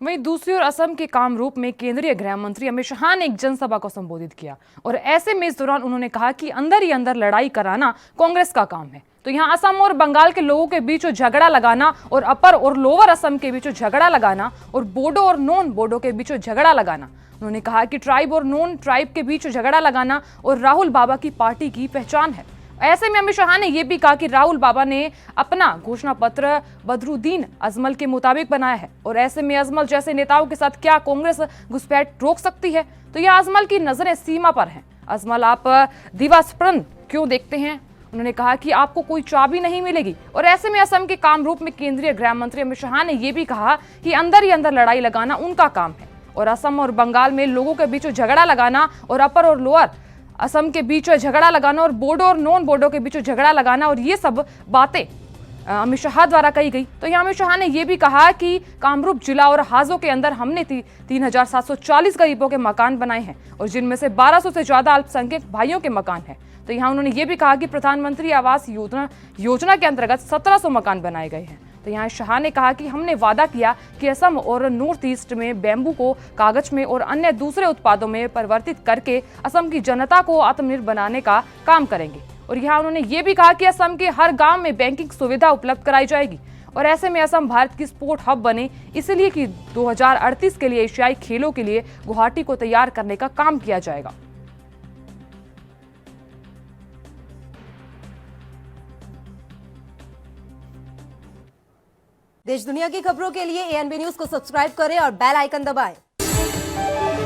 वहीं दूसरी ओर असम के कामरूप में केंद्रीय गृह मंत्री अमित शाह ने एक जनसभा को संबोधित किया और ऐसे में इस दौरान उन्होंने कहा कि अंदर ही अंदर लड़ाई कराना कांग्रेस का काम है। तो यहाँ असम और बंगाल के लोगों के बीच झगड़ा लगाना और अपर और लोअर असम के बीच झगड़ा लगाना और बोडो और नॉन बोडो के बीच झगड़ा लगाना, उन्होंने कहा कि ट्राइब और नॉन ट्राइब के बीच झगड़ा लगाना और राहुल बाबा की पार्टी की पहचान है। ऐसे में अमित शाह ने यह भी कहा कि राहुल बाबा ने अपना घोषणा पत्र बदरुद्दीन अजमल के मुताबिक बनाया है और ऐसे में अजमल जैसे नेताओं के साथ क्या कांग्रेस घुसपैठ रोक सकती है? तो यह अजमल की नजरें सीमा पर हैं। अजमल, आप दिवास्पृन क्यों देखते हैं? उन्होंने कहा कि आपको कोई चाबी नहीं मिलेगी। और ऐसे में असम के कामरूप में केंद्रीय गृह मंत्री अमित शाह ने यह भी कहा कि अंदर ही अंदर लड़ाई लगाना उनका काम है और असम और बंगाल में लोगों के बीच झगड़ा लगाना और अपर और लोअर असम के बीच झगड़ा लगाना और बोडो और नॉन बोडो के बीच झगड़ा लगाना और ये सब बातें अमित शाह द्वारा कही गई। तो यहाँ अमित शाह ने यह भी कहा कि कामरूप जिला और हाजो के अंदर हमने 3740 गरीबों के मकान बनाए हैं और जिनमें से 1200 से ज्यादा अल्पसंख्यक भाइयों के मकान हैं। तो यहाँ उन्होंने ये भी कहा कि प्रधानमंत्री आवास योजना के अंतर्गत 1700 मकान बनाए गए हैं। तो यहाँ शाह ने कहा कि हमने वादा किया कि असम और नॉर्थ ईस्ट में बैम्बू को कागज में और अन्य दूसरे उत्पादों में परिवर्तित करके असम की जनता को आत्मनिर्भर बनाने का काम करेंगे। और यहाँ उन्होंने ये भी कहा कि असम के हर गांव में बैंकिंग सुविधा उपलब्ध कराई जाएगी और ऐसे में असम भारत की स्पोर्ट हब बने, इसलिए कि 2038 के लिए एशियाई खेलों के लिए गुवाहाटी को तैयार करने का काम किया जाएगा। देश दुनिया की खबरों के लिए एएनबी न्यूज को सब्सक्राइब करें और बेल आइकन दबाएं।